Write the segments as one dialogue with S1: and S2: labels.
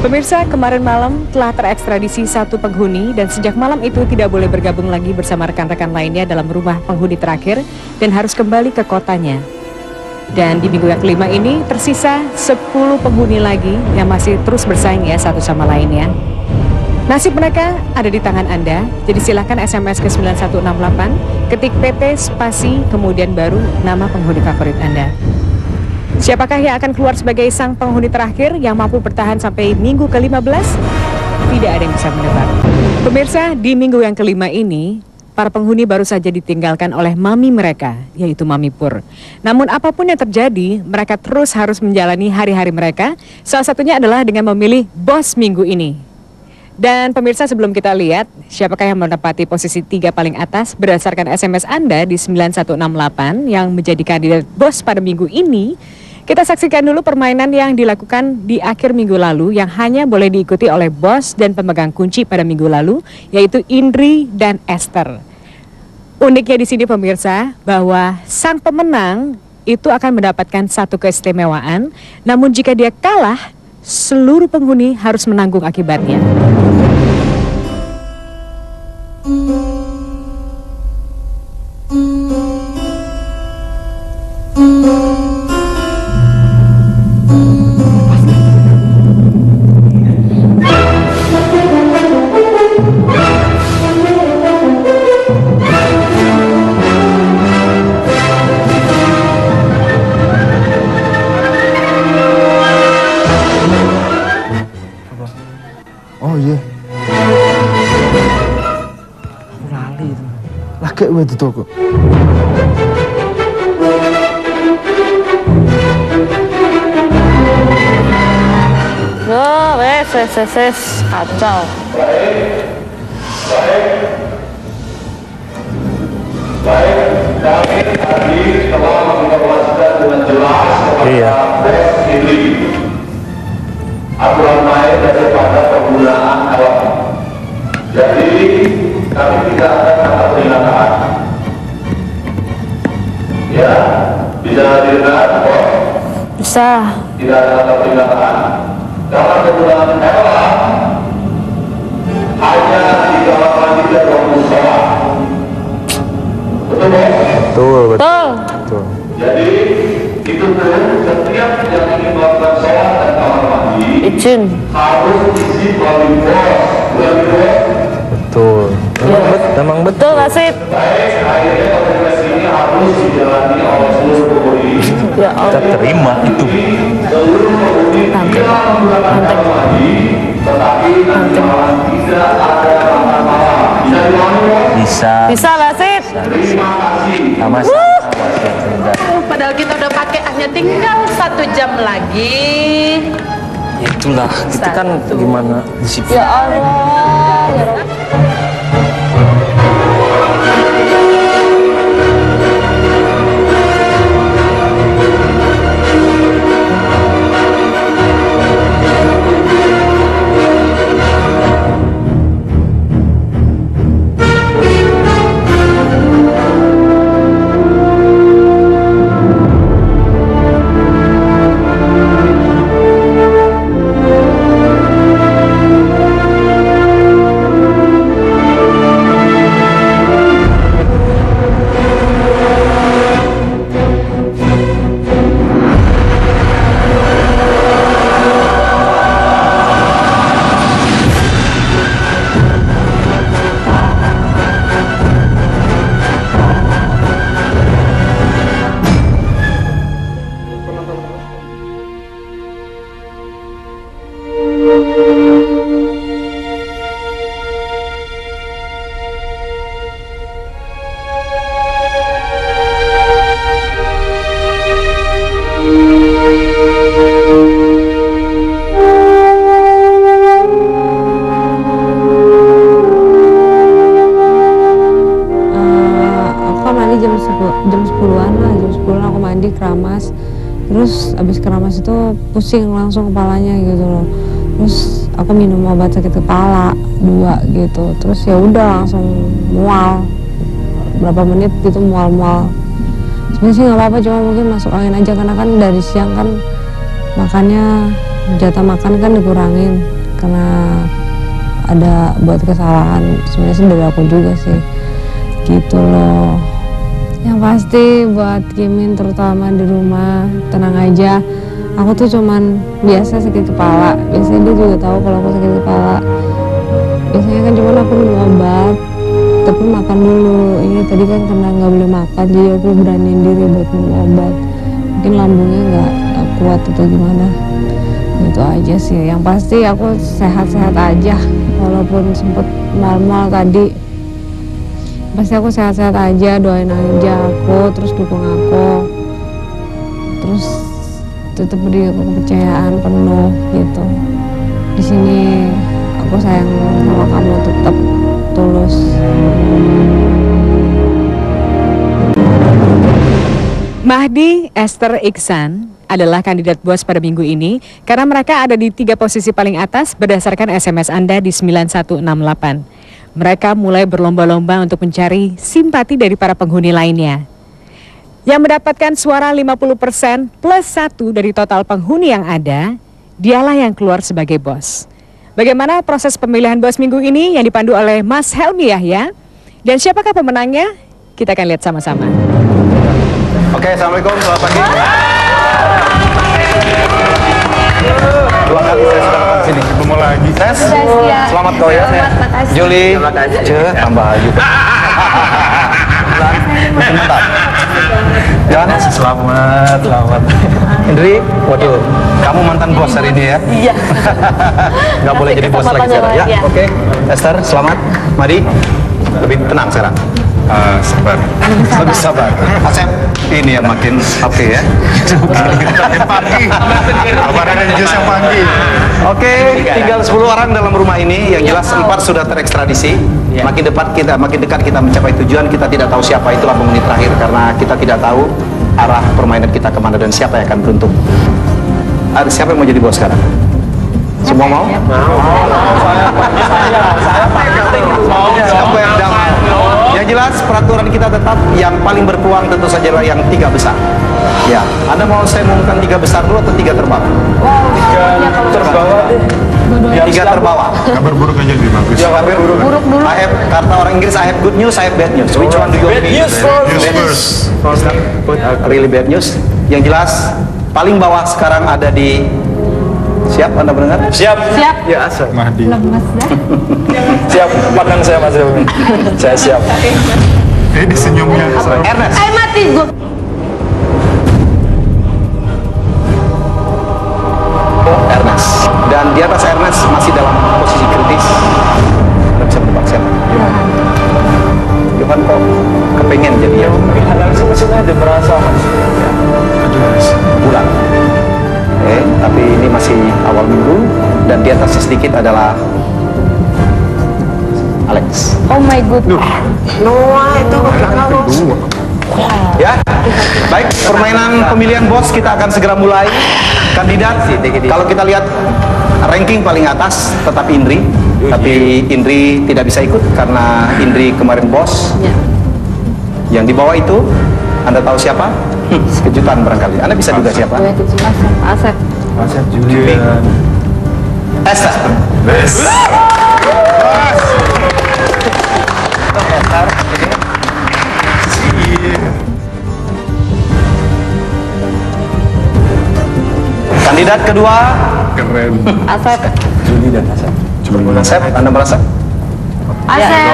S1: Pemirsa, kemarin malam telah terekstradisi satu penghuni dan sejak malam itu tidak boleh bergabung lagi bersama rekan-rekan lainnya dalam rumah penghuni terakhir dan harus kembali ke kotanya. Dan di minggu yang kelima ini tersisa 10 penghuni lagi yang masih terus bersaing ya satu sama lainnya. Nasib mereka ada di tangan Anda, jadi silakan SMS ke 9168, ketik PT spasi kemudian baru nama penghuni favorit Anda. Siapakah yang akan keluar sebagai sang penghuni terakhir yang mampu bertahan sampai minggu ke-15? Tidak ada yang bisa menebak. Pemirsa, di minggu yang kelima ini, para penghuni baru saja ditinggalkan oleh mami mereka, yaitu Mami Pur. Namun apapun yang terjadi, mereka terus harus menjalani hari-hari mereka. Salah satunya adalah dengan memilih bos minggu ini. Dan pemirsa, sebelum kita lihat siapakah yang menempati posisi 3 paling atas berdasarkan SMS Anda di 9168 yang menjadi kandidat bos pada minggu ini, kita saksikan dulu permainan yang dilakukan di akhir minggu lalu yang hanya boleh diikuti oleh bos dan pemegang kunci pada minggu lalu, yaitu Indri dan Esther. Uniknya di sini pemirsa, bahwa sang pemenang itu akan mendapatkan satu keistimewaan, namun jika dia kalah, seluruh penghuni harus menanggung akibatnya.
S2: Oh iya. Aku lali itu. Lagi wae itu toko.
S3: Loh, wes, kacau.
S4: Baik, kami tadi telah menginformasikan dengan jelas kepada ini aturan main daripada penggunaan alat. Jadi kami tidak ada kata peringatan. Ya, bisa dilihat kok.
S3: Bisa.
S4: Tidak ada kata peringatan. Karena penggunaan alat hanya di dalam mandi dan waktu sholat. Betul, Bos?
S3: Betul.
S4: Jadi itu tuh setiap yang ingin melakukan sholat dan kamar mandi
S3: Izin.
S4: harus izin melalui bos.
S2: Betul. Memang betul.
S3: Betul, Wasit.
S4: Baik, akhirnya komunikasi ini harus dijalani oleh seluruh penghuni.
S3: Ya Allah.
S2: Kita terima itu.
S4: Seluruh penghuni tidak menggunakan kamar mandi, tetapi nanti malam tidak ada makan malam. Bisa dimana, Bos?
S2: Bisa.
S3: Bisa, Wasit.
S4: Terima kasih.
S2: Sama-sama.
S3: Padahal kita udah pakai hanya tinggal 1 jam lagi.
S2: Itulah, kita kan gimana disiplin.
S3: Ya Allah. Ya Rabb.
S5: jam 10-an lah, jam 10-an aku mandi keramas, terus abis keramas itu pusing langsung kepalanya gitu loh, terus aku minum obat sakit kepala 2 gitu, terus ya udah langsung mual berapa menit gitu, mual-mual. Sebenarnya sih nggak apa-apa, cuma mungkin masuk angin aja karena kan dari siang kan makannya, jatah makan kan dikurangin. karena ada buat kesalahan. Sebenarnya sih dari aku juga sih, gitu loh. Yang pasti buat Kimin terutama di rumah, tenang aja. Aku tuh cuman biasa sakit kepala. Biasanya dia juga tahu kalau aku sakit kepala. Biasanya kan cuman aku minum obat, tapi makan dulu. Ini tadi kan karena nggak boleh makan, jadi aku beraniin diri buat minum obat. Mungkin lambungnya nggak kuat atau gimana. Itu aja sih. Yang pasti aku sehat-sehat aja, walaupun sempet mal-mal tadi. Pasti aku sehat-sehat aja, doain aja aku, terus dukung aku, terus tetap beri aku kepercayaan penuh gitu. Di sini aku sayang sama kamu, tetap tulus.
S1: Mahdi, Esther, Iksan adalah kandidat BOS pada minggu ini karena mereka ada di 3 posisi paling atas berdasarkan SMS Anda di 9168. Mereka mulai berlomba-lomba untuk mencari simpati dari para penghuni lainnya. Yang mendapatkan suara 50% plus 1 dari total penghuni yang ada, dialah yang keluar sebagai BOS. Bagaimana proses pemilihan BOS minggu ini yang dipandu oleh Mas Helmi Yahya? Dan siapakah pemenangnya? Kita akan lihat sama-sama.
S6: Oke, Assalamualaikum, selamat pagi. Dua kali saya sudah datang sini. Ketemu lagi. Tes. Selamat kau ya. Juli. Tambah Ayu. Sebentar. Jangan. Selamat. Indri, waduh, kamu mantan bos hari ini ya?
S3: Iya.
S6: Nggak boleh jadi bos lagi sekarang ya? Oke. Esther, selamat. Mari. Lebih tenang sekarang. Sabar. Lebih sabar. Asep, ini yang makin oke ya. Pagi. Kabarnya jus yang pagi. Oke, tinggal 10 orang dalam rumah ini. Yang jelas 4 sudah terekstradisi. Makin dekat kita mencapai tujuan. Kita tidak tahu siapa, itulah penghuni terakhir karena kita tidak tahu arah permainan kita kemana dan siapa yang akan beruntung. Siapa yang mau jadi bos sekarang? Semua mau? Siapa yang damai? Yang jelas peraturan kita tetap yang paling berpeluang tentu saja adalah yang 3 besar. Ya, Anda mau saya mengumumkan 3 besar dulu atau 3 terbawah? 3 terbawah deh. 3 terbawah. Kabar buruk aja lebih bagus. Ya, kabar buruk dulu. Kata orang Inggris, I have good news, I have bad news. Which one do you want? Bad news first. Really bad news. Yang jelas paling bawah sekarang ada di. Siap Anda mendengar? Siap. Ya, Asal Mahdi.
S5: Lemas dah.
S6: Siap, pandang saya Mas Helmi. Saya siap. Ini senyumnya Ernest.
S3: Mati gue.
S6: Ernest. Dan di atas Ernest masih dalam posisi kritis. Anda bisa menebak siapa? Johan kok kepengen jadi ya? Sebenarnya ada merasa Mas. Bulan. Tapi ini masih awal minggu dan di atasnya sedikit adalah Alex.
S5: Oh my god.
S3: Noah itu
S6: Ya, baik, permainan pemilihan bos kita akan segera mulai. Kandidat, kalau kita lihat ranking paling atas tetap Indri, tapi Indri tidak bisa ikut karena Indri kemarin bos. Yang di bawah itu, Anda tahu siapa? Kejutan barangkali. Anda bisa duga siapa?
S5: Asep.
S6: Julian. Esther. Kandidat kedua. Keren.
S5: Asep.
S6: Juli dan Asep. Asep, Anda merasa?
S5: Asep.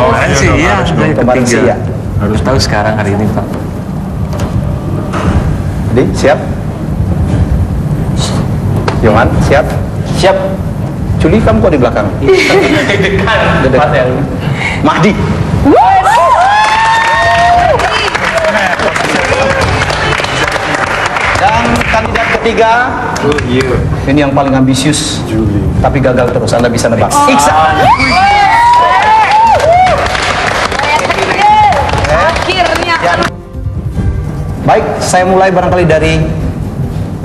S2: Iya,
S6: Kemarin sih ya.
S2: harus tahu sekarang hari ini Pak.
S6: Jadi, siap? Yohan, siap? Siap. Juli, kamu kok di belakang? Dekat. Mahdi. Dan kandidat ketiga, ini yang paling ambisius, tapi gagal terus. Anda bisa nebak. Iksan.
S3: akhirnya.
S6: Baik, saya mulai barangkali dari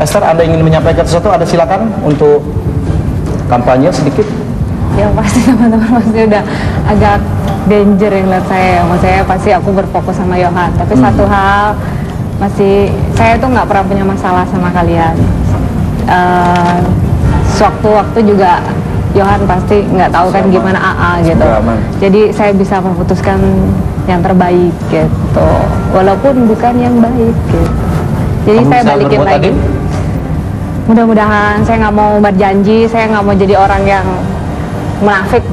S6: Esther. Anda ingin menyampaikan sesuatu? Ada silakan untuk kampanye sedikit.
S5: Yang pasti teman-teman pasti udah agak danger yang lihat saya. Maksudnya pasti aku berfokus sama Yohan. Tapi satu hal, masih saya tuh nggak pernah punya masalah sama kalian. Sewaktu-waktu juga Johan pasti nggak tahu kan gimana AA gitu. Jadi saya bisa memutuskan yang terbaik gitu, walaupun bukan yang baik gitu. Jadi saya balikin lagi. Mudah-mudahan saya nggak mau berjanji, saya nggak mau jadi orang yang munafik.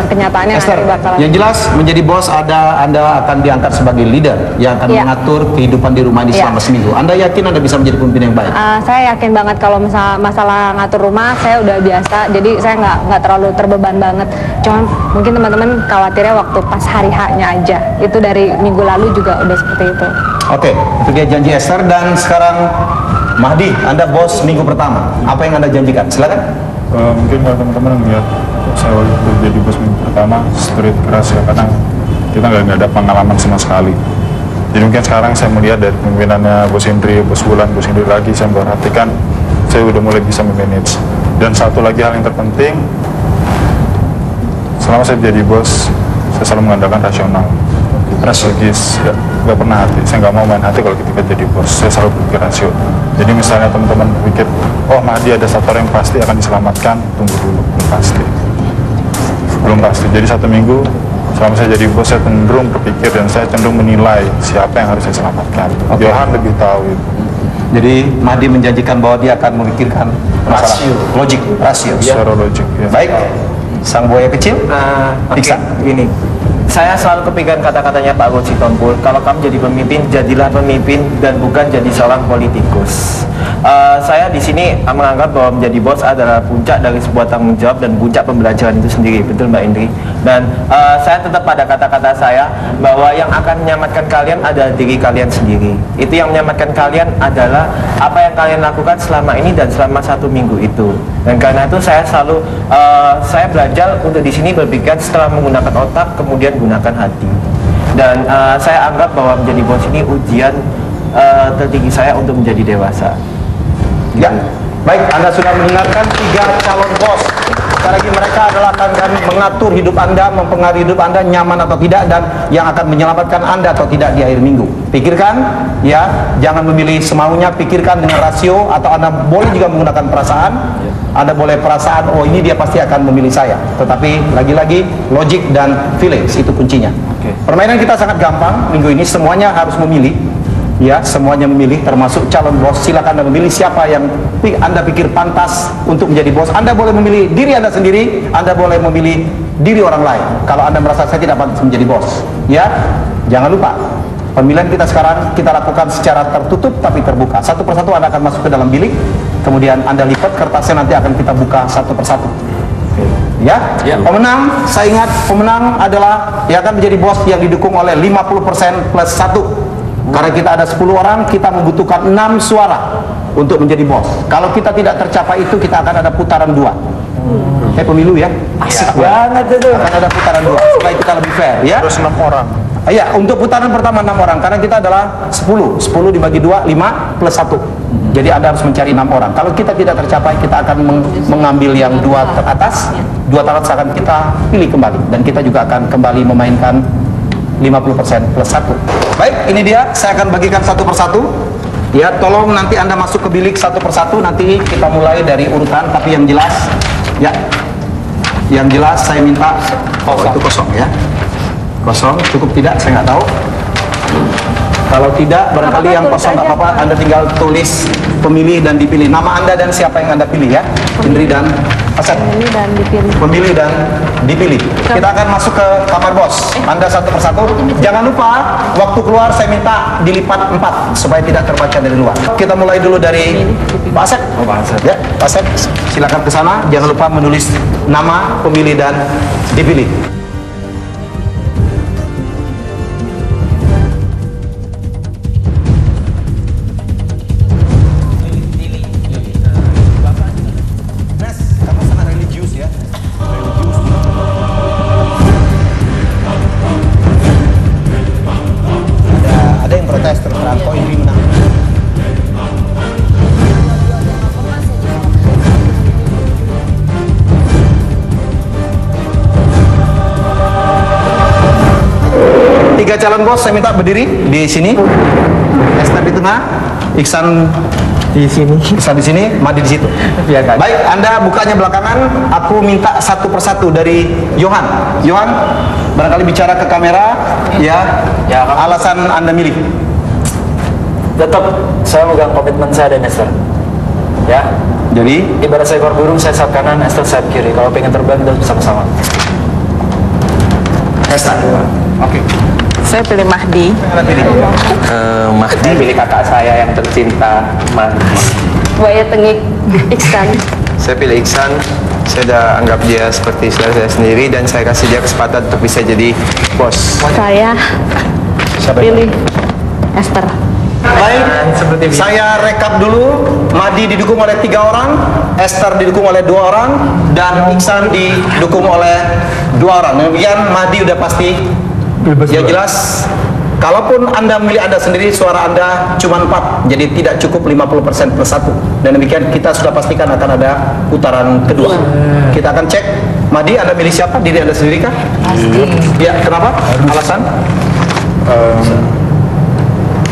S5: Kenyataannya
S6: Esther,
S5: nanti bakalan.
S6: yang jelas menjadi bos Anda akan diangkat sebagai leader yang akan mengatur kehidupan di rumah ini selama seminggu. Anda yakin Anda bisa menjadi pemimpin yang baik?
S5: Saya yakin banget kalau masalah ngatur rumah saya udah biasa, jadi saya nggak terlalu terbeban banget. Cuman mungkin teman-teman khawatirnya waktu pas hari H-nya aja. Itu dari minggu lalu juga udah seperti itu.
S6: Oke, itu dia janji Esther. Dan sekarang Mahdi, Anda bos minggu pertama. Apa yang Anda janjikan? Silakan.
S7: Mungkin kalau teman-teman melihat saya waktu itu jadi bos minggu pertama street keras ya, karena kita nggak ada pengalaman sama sekali. Jadi mungkin sekarang saya melihat dari pemimpinannya Bos Indri, Bos Bulan, Bos Indri lagi, saya memperhatikan saya udah mulai bisa memanage. Dan satu lagi hal yang terpenting, selama saya jadi bos, saya selalu mengandalkan rasional. Strategis, nggak pernah hati. Saya nggak mau main hati kalau ketika jadi bos. Saya selalu berpikir rasio. Jadi misalnya teman-teman berpikir, oh Mahdi ada satu orang yang pasti akan diselamatkan, tunggu dulu, belum pasti. Jadi satu minggu selama saya jadi bos, saya cenderung berpikir dan saya cenderung menilai siapa yang harus saya selamatkan. Johan lebih tahu itu.
S6: Jadi Mahdi menjanjikan bahwa dia akan memikirkan rasio, logik, rasio.
S7: Secara logik. Ya.
S6: Baik, sang buaya kecil, Iksan.
S8: Gini, saya selalu kepikiran kata-katanya Pak Goci Tompul, kalau kamu jadi pemimpin, jadilah pemimpin dan bukan jadi seorang politikus. Saya di sini menganggap bahwa menjadi bos adalah puncak dari sebuah tanggung jawab dan puncak pembelajaran itu sendiri, betul Mbak Indri? Dan saya tetap pada kata-kata saya bahwa yang akan menyelamatkan kalian adalah diri kalian sendiri. Itu yang menyelamatkan kalian adalah apa yang kalian lakukan selama ini dan selama satu minggu itu. Dan karena itu saya selalu saya belajar untuk di sini berpikir setelah menggunakan otak, kemudian gunakan hati. Dan saya anggap bahwa menjadi bos ini ujian tertinggi saya untuk menjadi dewasa.
S6: Ya, baik. Anda sudah mendengarkan 3 calon bos. Sekali lagi mereka adalah akan mengatur hidup Anda, mempengaruhi hidup Anda nyaman atau tidak, dan yang akan menyelamatkan Anda atau tidak di akhir minggu. Pikirkan, ya, jangan memilih semaunya. Pikirkan dengan rasio, atau Anda boleh juga menggunakan perasaan. Anda boleh perasaan, oh ini dia pasti akan memilih saya. Tetapi lagi-lagi logik dan feelings itu kuncinya. Permainan kita sangat gampang minggu ini, semuanya harus memilih. Ya, semuanya memilih, termasuk calon bos. Silakan Anda memilih siapa yang Anda pikir pantas untuk menjadi bos. Anda boleh memilih diri Anda sendiri, Anda boleh memilih diri orang lain. Kalau Anda merasa saya tidak pantas menjadi bos, ya, jangan lupa pemilihan kita sekarang kita lakukan secara tertutup tapi terbuka. Satu persatu Anda akan masuk ke dalam bilik, kemudian Anda lipat kertasnya, nanti akan kita buka satu persatu. Ya, pemenang, saya ingat pemenang adalah yang akan menjadi bos yang didukung oleh 50% plus 1. Karena kita ada 10 orang, kita membutuhkan 6 suara untuk menjadi bos. Kalau kita tidak tercapai itu, kita akan ada putaran 2. Pemilu ya, asik banget itu. Akan ada putaran 2 supaya kita lebih fair, ya.
S7: Terus 6 orang.
S6: Iya, untuk putaran pertama 6 orang, karena kita adalah 10 dibagi 2, 5 plus 1. Jadi Anda harus mencari 6 orang. Kalau kita tidak tercapai, kita akan mengambil yang 2 teratas. 2 teratas akan kita pilih kembali, dan kita juga akan kembali memainkan 50% plus 1. Baik, ini dia, saya akan bagikan satu persatu. Ya, tolong nanti Anda masuk ke bilik satu persatu. Nanti kita mulai dari urutan, tapi yang jelas, ya, yang jelas saya minta, oh itu kosong ya, kosong, cukup tidak, saya nggak tahu. Kalau tidak, barangkali yang kosong nggak apa-apa, Anda tinggal tulis pemilih dan dipilih. Nama Anda dan siapa yang Anda pilih ya. Indri dan Asep.
S5: Pemilih dan dipilih.
S6: Pemilih dan dipilih. Kita akan masuk ke kamar bos. Anda satu persatu. Jangan lupa, waktu keluar saya minta dilipat 4 supaya tidak terbaca dari luar. Kita mulai dulu dari Pak Asep.
S7: Oh, Pak Asep.
S6: Ya, Pak Asep, silakan ke sana. Jangan lupa menulis nama, pemilih dan dipilih. Calon bos saya minta berdiri di sini. Esther di tengah, Iksan
S8: Di sini.
S6: Iksan di sini, Mahdi di situ.
S8: Ya kan.
S6: Baik, Anda bukanya belakangan. Aku minta satu persatu dari Johan. Johan, barangkali bicara ke kamera. Ya.
S9: Ya, Kak.
S6: Alasan Anda milih.
S9: Tetap saya megang komitmen saya dan Esther. Ya,
S6: Jadi,
S9: ibarat seekor burung, saya sayap kanan, Esther sayap kiri. Kalau pengen terbang kita bersama-sama.
S6: Esther. Oke.
S3: Saya pilih Mahdi.
S6: Anda pilih.
S8: Mahdi pilih kakak saya yang tercinta, Mahdi.
S5: Buaya tengik Iksan.
S10: Saya pilih Iksan. Saya udah anggap dia seperti saudara saya sendiri dan saya kasih dia kesempatan untuk bisa jadi bos.
S5: Saya pilih Esther.
S6: Baik, saya rekap dulu. Mahdi didukung oleh 3 orang, Esther didukung oleh 2 orang, dan Iksan didukung oleh 2 orang. Demikian Mahdi udah pasti. Ya jelas, kalaupun Anda memilih Anda sendiri, suara Anda cuma 4, jadi tidak cukup 50% plus 1. Dan demikian kita sudah pastikan akan ada putaran kedua. Kita akan cek. Mahdi, Anda milih siapa? Diri Anda sendiri kah? Pasti. Ya, kenapa? Alasan?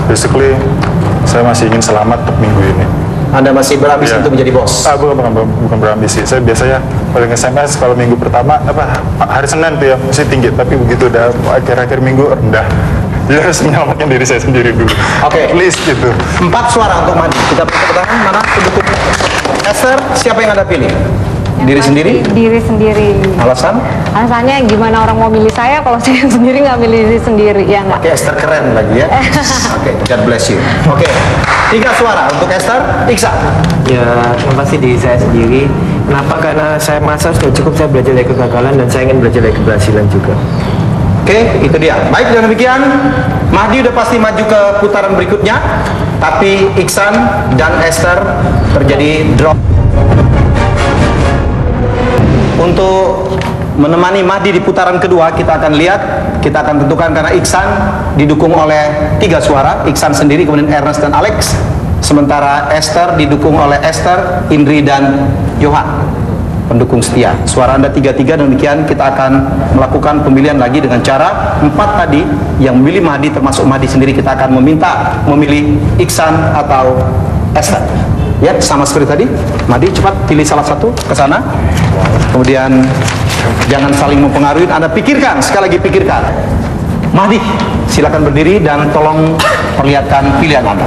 S7: Basically, saya masih ingin selamat untuk minggu ini.
S6: Anda masih berambisi untuk menjadi bos?
S7: Bukan berambisi. Saya biasanya paling SMS kalau minggu pertama hari Senin tuh ya masih tinggi, tapi begitu udah akhir-akhir minggu rendah. Jadi harus menyelamatkan diri saya sendiri dulu.
S6: Oke.
S7: Please gitu.
S6: 4 suara untuk Mahdi. Kita beri tepuk tangan. Mana pendukung Esther? Siapa yang Anda pilih? Diri sendiri?
S5: Diri sendiri.
S6: Alasan?
S5: Alasannya gimana orang mau milih saya kalau saya sendiri nggak milih diri sendiri, ya nggak?
S6: Oke, Esther keren lagi ya. Oke, God bless you. Oke, 3 suara untuk Esther. Iksan.
S8: Ya, yang pasti diri saya sendiri. Kenapa? Karena saya merasa sudah cukup saya belajar dari kegagalan dan saya ingin belajar dari keberhasilan juga.
S6: Oke, itu dia. Baik, dan demikian Mahdi udah pasti maju ke putaran berikutnya, tapi Iksan dan Esther terjadi drop. Untuk menemani Mahdi di putaran kedua, kita akan lihat, kita akan tentukan karena Iksan didukung oleh 3 suara, Iksan sendiri, kemudian Ernest dan Alex, sementara Esther didukung oleh Esther, Indri dan Johan, pendukung setia. Suara Anda 3-3, dan demikian kita akan melakukan pemilihan lagi dengan cara 4 tadi yang memilih Mahdi, termasuk Mahdi sendiri, kita akan meminta memilih Iksan atau Esther. Ya, sama seperti tadi. Mahdi, cepat pilih salah satu ke sana. Kemudian jangan saling mempengaruhi. Anda pikirkan, sekali lagi pikirkan. Mahdi, silakan berdiri dan tolong perlihatkan pilihan Anda.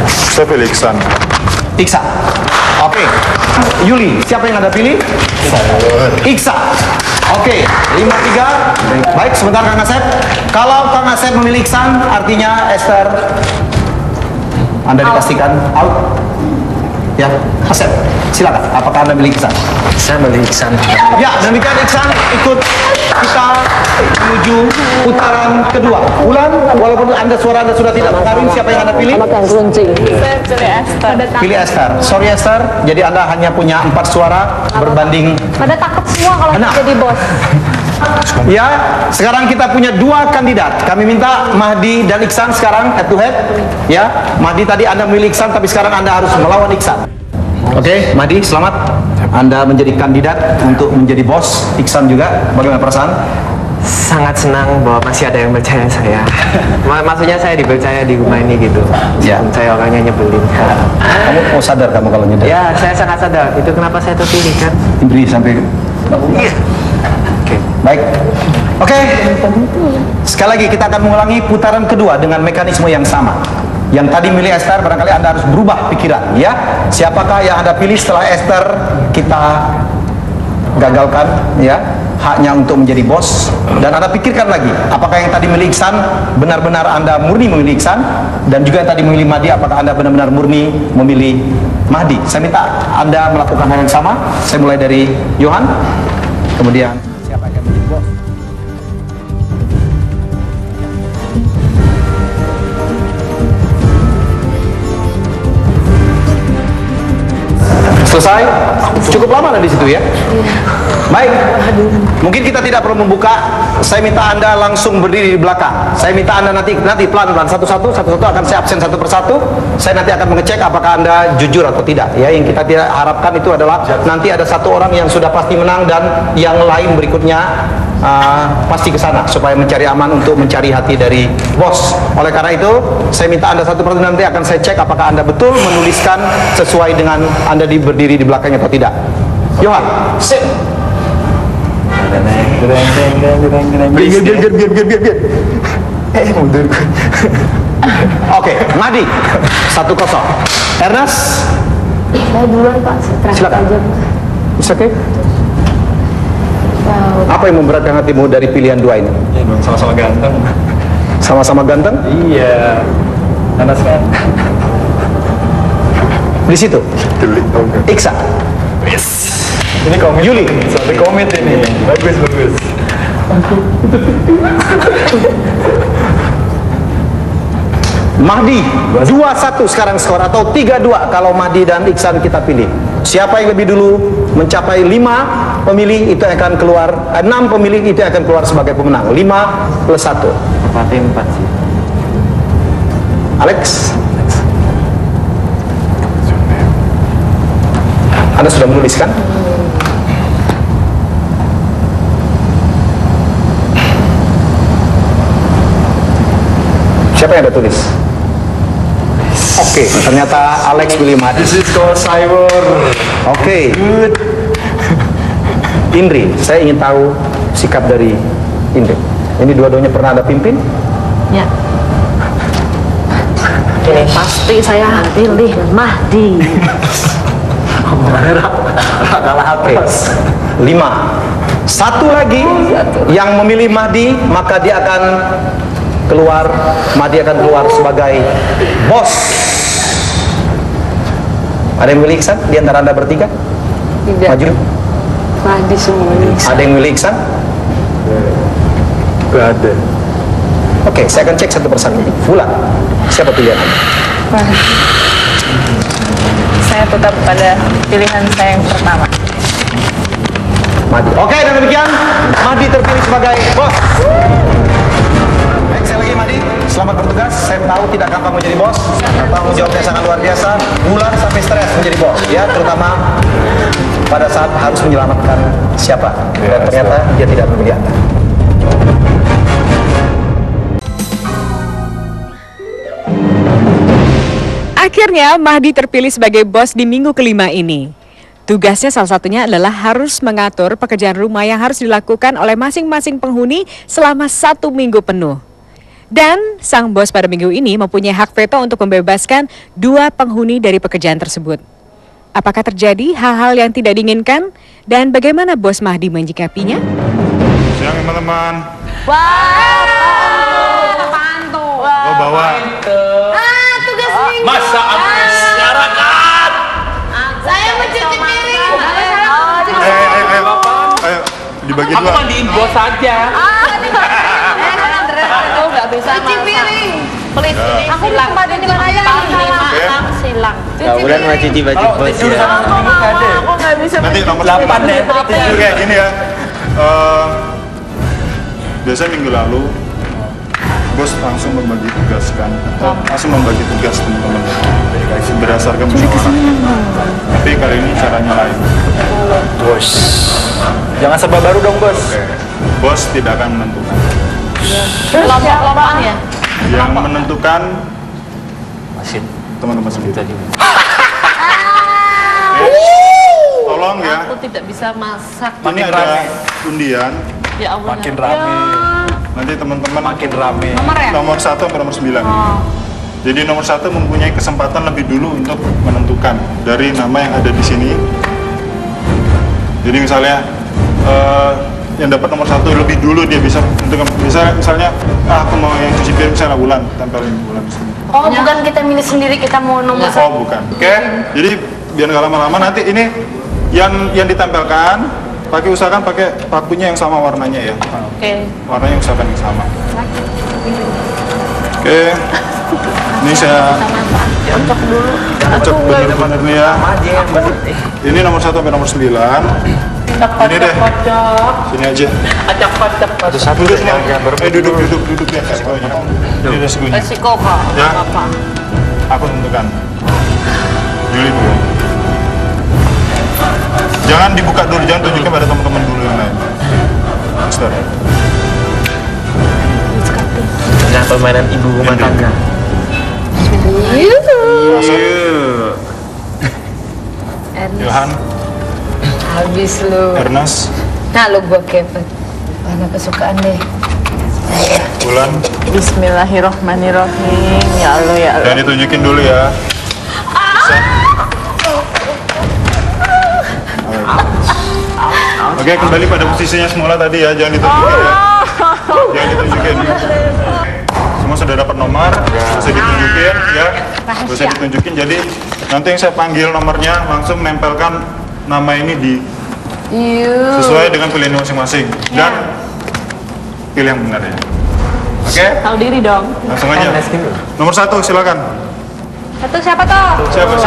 S7: Saya pilih Iksan.
S6: Iksan. Oke. Yuli, siapa yang Anda pilih? Iksan. Oke, 5-3. Baik, sebentar Kang Asep. Kalau Kang Asep memilih Iksan, artinya Esther Anda dipastikan out. Ya, Asep, silakan. Apakah Anda milih Iksan?
S8: Saya milih Iksan.
S6: Ya, demikian Iksan ikut kita menuju putaran kedua. Ulan, walaupun suara Anda sudah tidak mengaruhi, siapa yang Anda pilih?
S3: Saya pilih Esther.
S6: Pilih Esther. Sorry Esther, jadi Anda hanya punya 4 suara berbanding.
S5: Pada takut semua kalau jadi bos.
S6: Ya, sekarang kita punya 2 kandidat. Kami minta Mahdi dan Iksan sekarang head to head. Ya, Mahdi tadi Anda memilih Iksan, tapi sekarang Anda harus melawan Iksan. Oke, Mahdi, selamat. Anda menjadi kandidat untuk menjadi bos. Iksan juga. Bagaimana perasaan?
S8: Sangat senang bahwa masih ada yang percaya saya. Maksudnya saya dipercaya di rumah ini gitu.
S6: Ya.
S8: Saya orangnya nyebelin.
S6: Kamu mau sadar kamu kalau nyedar?
S8: Ya, saya sangat sadar. Itu kenapa saya terpilih kan?
S6: Indri sampai. Baik. Oke. Sekali lagi kita akan mengulangi putaran kedua dengan mekanisme yang sama. Yang tadi milih Esther, barangkali Anda harus berubah pikiran, ya. Siapakah yang Anda pilih setelah Esther kita gagalkan, ya, haknya untuk menjadi bos. Dan Anda pikirkan lagi, apakah yang tadi milih Iksan benar-benar Anda murni memilih Iksan, dan juga yang tadi memilih Mahdi, apakah Anda benar-benar murni memilih Mahdi. Saya minta Anda melakukan hal yang sama. Saya mulai dari Johan, kemudian siapa yang akan menjadi bos. Selesai? Cukup lama Anda di situ ya? Baik. Mungkin kita tidak perlu membuka. Saya minta Anda langsung berdiri di belakang. Saya minta Anda nanti pelan-pelan satu-satu akan saya absen satu persatu. Saya nanti akan mengecek apakah Anda jujur atau tidak. Ya, yang kita tidak harapkan itu adalah nanti ada satu orang yang sudah pasti menang dan yang lain berikutnya pasti ke sana supaya mencari aman untuk mencari hati dari bos. Oleh karena itu, saya minta Anda satu persatu, nanti akan saya cek apakah Anda betul menuliskan sesuai dengan Anda berdiri di belakangnya atau tidak. Johan. Sip. Biar. Mundur. Oke, Madi 1-0. Ernest.
S5: Saya duluan Pak,
S6: silakan. Bisa oke? Apa yang memberatkan hatimu dari pilihan dua ini?
S9: Ya, sama-sama ganteng.
S6: Sama-sama ganteng?
S9: Iya. Anas kan?
S6: Di situ. Iksan.
S9: Yes. Ini komit.
S6: Yuli.
S9: Satu komit ini. Bagus.
S6: Mahdi 2-1 sekarang skor, atau 3-2 kalau Mahdi dan Iksan kita pilih. Siapa yang lebih dulu mencapai 5 pemilih itu akan keluar, 6 pemilih itu akan keluar sebagai pemenang. 5 plus 1.
S9: 4 sih.
S6: Alex. Anda sudah menuliskan? Siapa yang Anda tulis? Oke, ternyata Alex pilih Mahdi.
S9: This is called cyber.
S6: Oke. Good. Indri, saya ingin tahu sikap dari Indri. Ini dua-duanya pernah Anda pimpin?
S3: Ya. Ini pasti saya pilih Mahdi.
S6: Kalah atas. 5. Satu lagi yang memilih Mahdi, maka dia akan keluar. Mahdi akan keluar sebagai bos. Ada yang milih Iksan di antara Anda bertiga?
S5: Tidak.
S6: Maju.
S5: Mahdi semuanya.
S6: Ada yang milih Iksan?
S7: Gak ada.
S6: Oke, saya akan cek satu persatu. Fulan, siapa pilihan Anda?
S3: Saya tetap pada pilihan saya yang pertama.
S6: Mahdi. Oke, dan demikian Mahdi terpilih sebagai bos. Baik, sekali lagi Mahdi, selamat bertugas. Saya tahu tidak gampang menjadi bos. Tanggung jawabnya sangat luar biasa. Bulan sampai stres menjadi bos, ya, terutama pada saat harus menyelamatkan siapa. Dan ternyata dia tidak memilih Anda.
S1: Akhirnya Mahdi terpilih sebagai bos di minggu kelima ini. Tugasnya salah satunya adalah harus mengatur pekerjaan rumah yang harus dilakukan oleh masing-masing penghuni selama 1 minggu penuh. Dan sang bos pada minggu ini mempunyai hak veto untuk membebaskan 2 penghuni dari pekerjaan tersebut. Apakah terjadi hal-hal yang tidak diinginkan? Dan bagaimana bos Mahdi menyikapinya?
S7: Siang teman-teman.
S3: Apaan tuh?
S7: Lo bawa
S3: Tugas minggu.
S9: Masakan masyarakat.
S3: Saya mencuci piring.
S7: Ayo dibagi
S9: Aku
S7: dua.
S9: mandiin bos aja.
S3: Aku nggak bisa cuci piring. Please, ini
S5: Aku
S3: silang.
S5: ditempatin di mana aja?
S3: 5, 6 silang.
S10: Gak boleh mau cuci baju bos ya.
S3: Aku nggak bisa.
S7: Nanti nomor
S9: 8 deh.
S7: Kayak gini ya. Biasanya minggu lalu bos langsung membagi tugas kan, langsung membagi tugas teman-teman berdasarkan musyawarah. Tapi kali ini caranya lain.
S9: Bos. Jangan serba baru dong, bos.
S7: Bos tidak akan menentukan.
S3: Lompat-lompatan ya?
S7: Yang menentukan
S9: Mesin.
S7: teman-teman sendiri. Tolong ya.
S3: Aku tidak bisa masak.
S7: Ini ada undian.
S3: Ya Allah.
S9: Makin rame.
S7: Nanti teman-teman
S9: Makin rame.
S3: Nomor ya?
S7: nomor 1 sampai nomor 9. Jadi nomor 1 mempunyai kesempatan lebih dulu untuk menentukan dari nama yang ada di sini. Jadi misalnya yang dapat nomor 1 lebih dulu dia bisa menentukan. Misalnya aku mau yang cuci piring, misalnya Wulan, tempelin Wulan di sini.
S3: Oh, bukan kita milih sendiri, kita mau nomor
S7: Oh bukan. Oke. Jadi biar nggak lama-lama, nanti ini yang ditempelkan usahakan pakai pakunya yang sama warnanya ya.
S3: Oke.
S7: Warnanya usahakan yang sama. Oke. Ini saya cocok bener-bener nih ya. Ini nomor 1 sampai nomor 9. Ini deh. Sini aja.
S9: Satu
S7: Duduk semua. Duduk ya. Resikonya. Ini resikonya.
S3: Resiko kok.
S7: Ya.
S3: Apa?
S7: Aku tentukan. Juli dulu. Jangan dibuka dulu, jangan tunjukkan pada teman-teman dulu yang lain. Esther.
S8: Nah, permainan ibu rumah tangga.
S7: Johan,
S3: Habis lu.
S7: Ernest,
S3: Nah lu gua kepet. Warna kesukaan deh.
S7: Bulan.
S3: Bismillahirrohmanirrohim. Ya Allah ya Allah.
S7: Jangan ditunjukin dulu ya. Oke, kembali pada posisinya semula tadi ya, jangan ditunjukin ya. Jangan ditunjukin. Semua sudah dapat nomor, bisa ditunjukin ya. Bisa ditunjukin, jadi nanti yang saya panggil nomornya langsung nempelkan nama ini di sesuai dengan pilihan masing-masing dan pilih yang benar ya. Oke?
S3: Tahu diri dong.
S7: Langsung aja. Nomor 1 silakan.
S3: Satu siapa toh?
S7: Siapa?
S3: Oh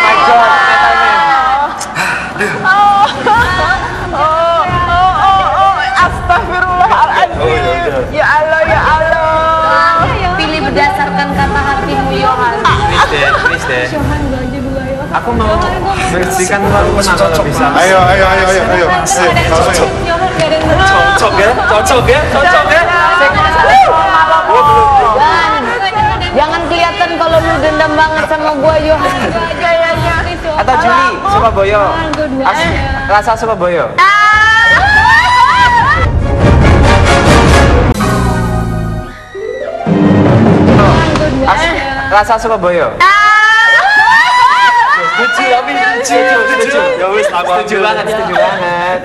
S3: my god. Astagfirullahaladzim. Ya Allah, ya Allah. Pilih berdasarkan kata hatimu, Yohan.
S8: Please deh. Aku mau bersihkan walaupun aku bisa.
S7: Ayo.
S8: Cocok ya.
S3: Jangan kelihatan kalau lu dendam banget sama gua, Yohan.
S8: Atau Juli, Surabaya. Rasa Surabaya. Rasa Surabaya. Setuju. Ya wis, setuju banget.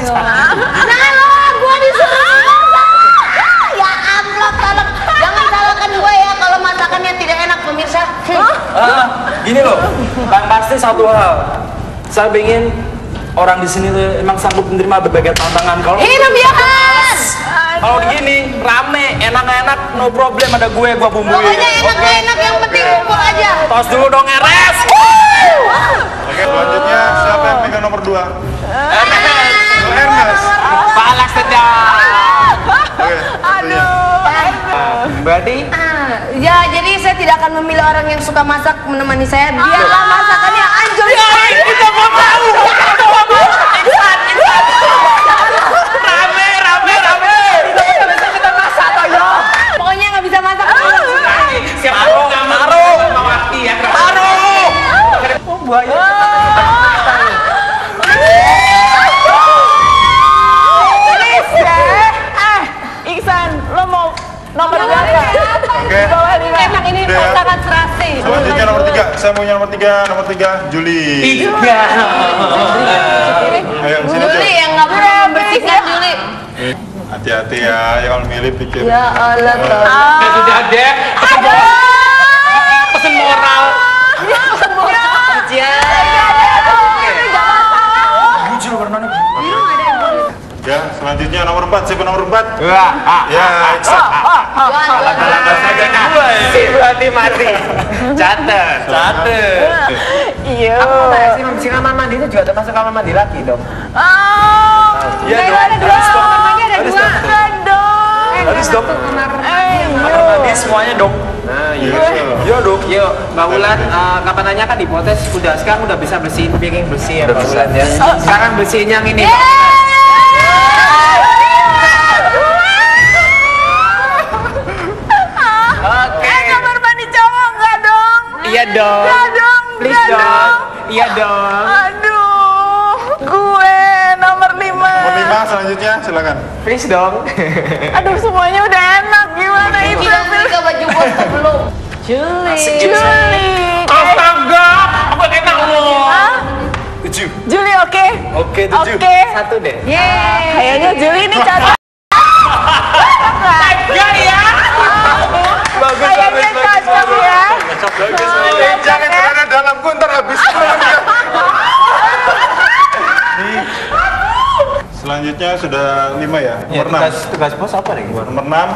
S3: Nah, gua disuruh masak. Ya Allah, tolong jangan salahkan gua ya kalau masakannya tidak enak, pemirsa.
S9: Gini loh, Bang, pasti satu hal. Saya ingin orang di sini tuh emang sanggup menerima berbagai tantangan. Kalau
S3: Hidup Yohan.
S9: kalau gini rame, enak-enak, no problem, ada gue bumbuin.
S3: Pokoknya enak-enak, yang penting kumpul aja.
S9: Tos dulu dong, Eres.
S7: Oke, selanjutnya siapa yang pegang nomor 2? Ernest.
S8: Pak Alex saja.
S7: Oke.
S8: Berarti
S3: Ya, jadi saya tidak akan memilih orang yang suka masak menemani saya. Biarlah masakannya anjur.
S9: Kita mau tahu.
S3: Kita masak toh, yo. Pokoknya nggak bisa masak.
S8: siapa nggak mau mawati ya. Buaya.
S3: Iksan, lo mau nomor berapa?
S7: Oke.
S3: Emang ini pasangan serasi.
S7: Selanjutnya nomor 3. Saya maunya nomor 3, Juli.
S8: 3.
S7: Ayo sini
S3: Juli yang nggak pernah bersihkan Juli.
S7: Hati-hati ya, kalau milih pikir.
S3: Ya Allah,
S8: Sudah deh. Pesan moral.
S9: Jujur warnanya.
S7: Ya, selanjutnya nomor 4. Siapa nomor 4?
S8: Wah,
S7: Ya, Iksan.
S8: lama-lama saja si berarti mati. Catet.
S3: Iya.
S8: Aku mau tanya sih, membersihkan kamar mandi itu juga termasuk kamar mandi laki dong?
S9: Iya dong.
S3: Ada dua. Kamarnya ada dua.
S9: Harus dong. Kamar mandi semuanya dong.
S8: Nah,
S9: Yo dong.
S8: Yuk, Mbak Wulan, kapan nanya kan diprotes sekarang udah bisa bersihin piring bersih ya Mbak Wulan ya. Sekarang bersihin yang ini.
S3: Kamar mandi cowok enggak dong?
S8: Iya dong.
S3: Enggak dong.
S8: Please dong. Iya dong.
S3: Aduh, gue nomor 5.
S7: Nomor 5 selanjutnya, silakan.
S8: Please dong.
S3: Aduh, semuanya udah enak. Gimana ini? Tidak beli ke baju bos belum. Juli.
S8: Astaga, aku enak loh.
S9: 7.
S3: Juli oke?
S9: Oke, 7.
S3: Oke.
S8: Satu deh.
S3: Kayaknya Juli ini cocok.
S8: Enggak ya.
S3: Kayaknya cocok ya.
S7: Jangan berada dalam ntar habis. Selanjutnya sudah 5 ya. Nomor 6.
S8: Tugas bos apa nih?
S7: Nomor 6.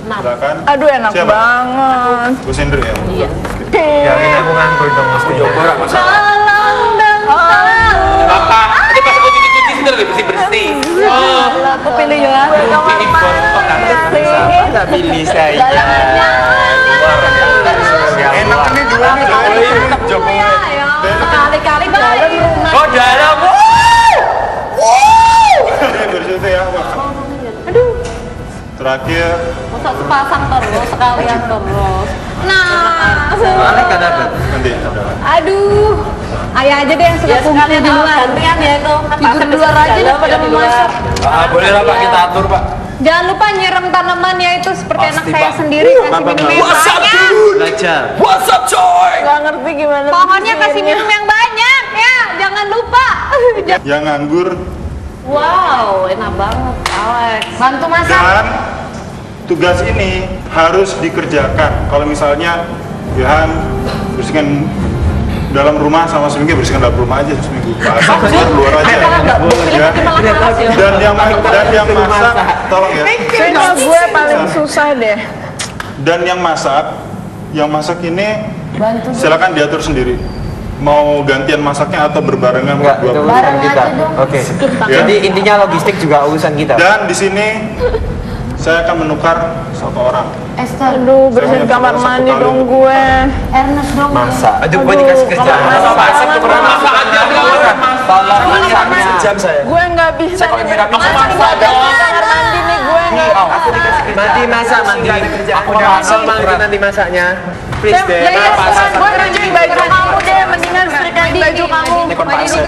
S7: Silakan.
S3: Aduh, enak
S7: Siapa?
S3: banget.
S7: Bu Sindri ya?
S3: Iya.
S8: Ya, ini aku nganggur dong mesti.
S9: Coba masalah.
S8: Bapak, ini pas aku cuci-cuci sudah lebih bersih-bersih. Oh,
S3: Aku pilih ya.
S8: ini bontok nanti bisa. Tidak pilih saya.
S7: Enak ini dua nih. Jokowi.
S3: Sekali-kali dalam rumah.
S8: Oh, dalam.
S7: Bersih. terakhir.
S3: Masa sepasang terus, sekalian terus. Nah,
S10: Soalnya gak dapet.
S7: Nanti ada.
S5: Aduh, ayah aja deh yang suka
S3: ya
S5: kumpul
S3: sekalian
S5: di luar.
S3: gantian ya itu. Kan
S5: Tidur di luar aja daripada
S3: di
S5: memasak.
S9: Boleh lah Pak, kita atur Pak.
S5: Jangan lupa nyiram tanamannya itu seperti anak
S9: Pasti,
S5: saya
S9: Pak.
S5: sendiri, kasih minum yang banyak.
S10: Belajar.
S9: What's up coy?
S5: Gak ngerti gimana. Pohonnya kasih minum yang banyak ya, jangan lupa.
S7: Yang nganggur
S3: Wow, enak banget, Alex. Bantu masak.
S7: dan tugas ini harus dikerjakan. Kalau misalnya Ilhan bersihkan dalam rumah sama seminggu bersihkan dalam rumah aja seminggu. Luar aja. Ya. Dan yang masak tolong ya.
S5: Kayaknya gue paling susah deh.
S7: Dan yang masak ini silakan diatur sendiri. Mau gantian masaknya atau berbarengan
S10: Enggak, itu
S7: berdua.
S10: urusan kita. Oke.
S7: Ya.
S10: Jadi intinya logistik juga urusan kita.
S7: Dan di sini saya akan menukar satu orang.
S3: Esther,
S5: Aduh, bersihin
S7: Saya
S5: kamar
S7: punya
S5: mandi
S7: satu
S5: dong
S7: kali.
S5: gue.
S3: Ernest dong.
S10: Masak. Aduh, gue dikasih kerjaan.
S9: Masak
S10: Tolong masaknya.
S9: Sejam saya.
S5: Gue nggak bisa.
S9: Saya kalau merah
S5: Aku
S9: masak
S5: nggak
S9: dong.
S5: bisa kamar mandi nih gue nggak.
S10: Aku dikasih kerjaan. Mandi masak, mandi. Aku udah masak, mandi nanti masaknya. Please deh.
S5: Gue kerjain baju kamu deh, mendingan setrikain baju kamu.
S9: Ini kon pasir.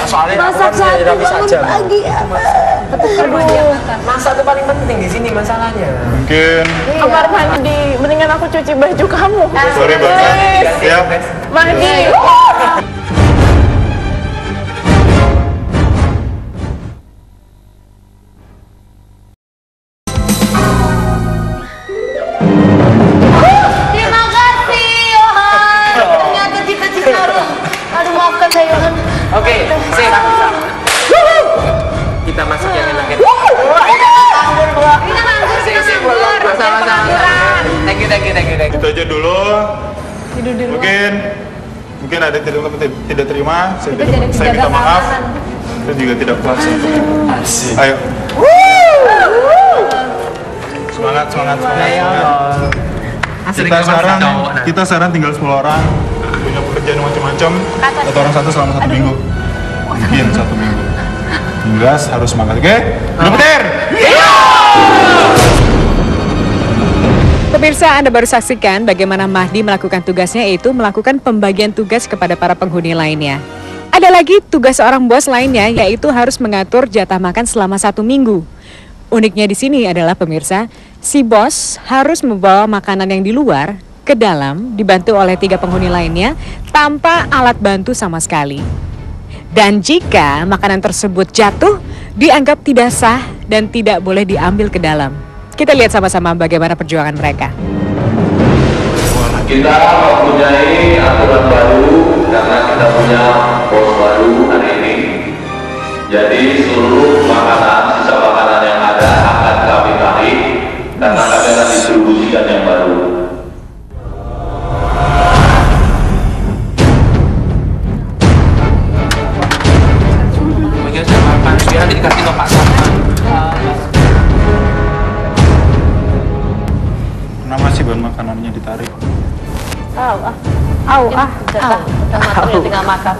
S9: Soalnya aku
S5: Masak
S9: kan
S5: satu,
S9: jadi rapi
S5: bangun
S9: saja.
S5: pagi apa?
S10: Aduh, masak itu paling penting di sini masalahnya.
S7: Mungkin
S5: Kamar mandi, mendingan aku cuci baju kamu.
S7: sorry banget. Ya.
S5: Mandi.
S3: Terima kasih, Yohan. Ternyata cita-cita Rum. Aduh, maafkan saya, Yohan.
S10: Oke, sip. Kita masak yang enak ya. Thank you.
S7: Itu aja dulu. Mungkin ada yang tidak terima, saya minta maaf. Saya juga tidak puas. Ayo. Semangat. Kita sekarang tinggal 10 orang, punya pekerjaan macam-macam. Satu orang satu selama 1 minggu. Mungkin 1 minggu. Jelas harus semangat, oke? Udah petir!
S1: Pemirsa, Anda baru saksikan bagaimana Mahdi melakukan tugasnya, yaitu melakukan pembagian tugas kepada para penghuni lainnya. Ada lagi tugas seorang bos lainnya, yaitu harus mengatur jatah makan selama 1 minggu. Uniknya di sini adalah pemirsa, si bos harus membawa makanan yang di luar ke dalam, dibantu oleh 3 penghuni lainnya tanpa alat bantu sama sekali. Dan jika makanan tersebut jatuh, dianggap tidak sah dan tidak boleh diambil ke dalam. Kita lihat sama-sama bagaimana perjuangan mereka.
S4: Kita mempunyai aturan baru karena kita punya bos baru hari ini. Jadi seluruh makanan, sisa makanan yang ada akan kami tarik karena kami akan distribusikan yang baru.
S9: Biar nanti dikasih ke Pak Sarman.
S7: Kenapa sih bahan makanannya ditarik?
S3: Udah matang ya, tinggal makan.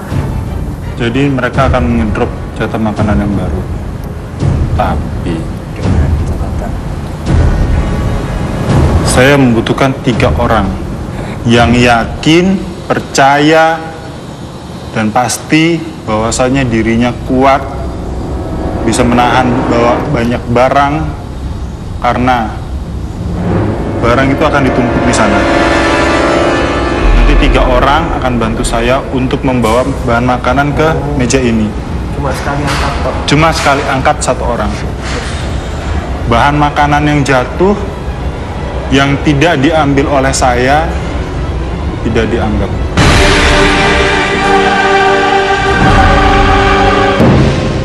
S7: Jadi mereka akan ngedrop jatah makanan yang baru. Tapi saya membutuhkan 3 orang yang yakin, percaya, dan pasti bahwasanya dirinya kuat, bisa menahan bawa banyak barang, karena barang itu akan ditumpuk di sana. Nanti 3 orang akan bantu saya untuk membawa bahan makanan ke meja ini. Cuma sekali angkat 1 orang. Bahan makanan yang jatuh, yang tidak diambil oleh saya, tidak dianggap.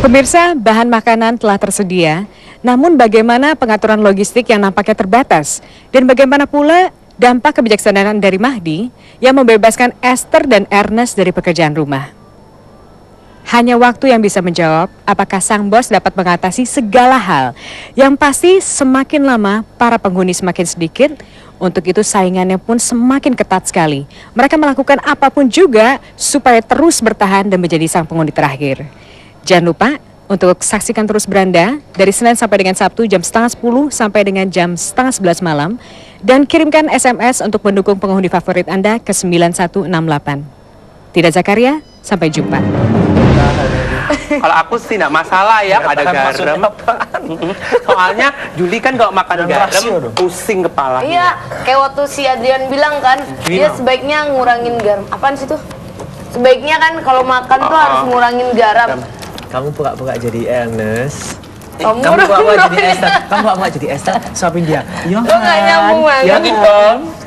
S1: Pemirsa, bahan makanan telah tersedia, namun bagaimana pengaturan logistik yang nampaknya terbatas? Dan bagaimana pula dampak kebijaksanaan dari Mahdi yang membebaskan Esther dan Ernest dari pekerjaan rumah? Hanya waktu yang bisa menjawab apakah sang bos dapat mengatasi segala hal. Yang pasti semakin lama para penghuni semakin sedikit, untuk itu saingannya pun semakin ketat sekali. Mereka melakukan apapun juga supaya terus bertahan dan menjadi sang penghuni terakhir. Jangan lupa Untuk saksikan terus Beranda dari Senin sampai dengan Sabtu jam 9:30 sampai dengan jam 10:30 malam dan kirimkan SMS untuk mendukung penghuni favorit Anda ke 9168. Tidak Zakaria, sampai jumpa.
S11: Kalau aku sih nggak masalah ya, ada garam. Soalnya Juli kan kalau makan garam pusing kepala.
S3: Iya, kayak waktu si Adrian bilang kan, dia sebaiknya ngurangin garam. Apaan sih tuh? Sebaiknya kan kalau makan tuh harus ngurangin garam.
S8: Kamu pura-pura jadi Ernest.
S3: Kamu
S8: pura-pura jadi Esther. Kamu pura-pura jadi Esther, suapin dia.
S3: Lo gak nyambung banget.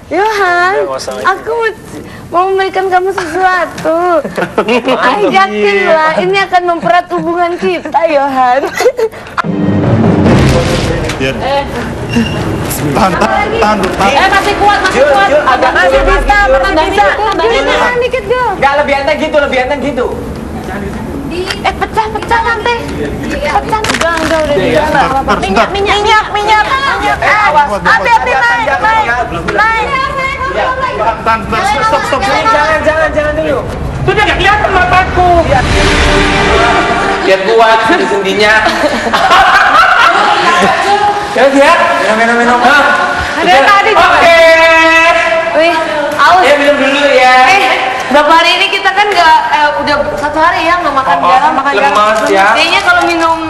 S3: Yohan, aku mau memberikan kamu sesuatu. Yakin lah, ini akan mempererat hubungan kita, Yohan.
S7: Tahan.
S3: Masih kuat. Masih bisa.
S8: Tahan dikit, Go. Gak, lebih enteng gitu.
S3: Pecah nanti. Pecah. Enggak, udah tidak. Minyak. Hati-hati naik.
S8: Stop. Jangan dulu.
S11: Itu udah gak kelihatan mataku. Biar kuat di sendinya. Ya. Minum.
S3: Ada tadi.
S11: Oke.
S3: Wih, aus.
S11: Ya minum dulu ya.
S3: Berapa hari ini kita kan udah 1 hari ya nggak makan garam.
S11: Lemas ya.
S3: Kayaknya kalau minum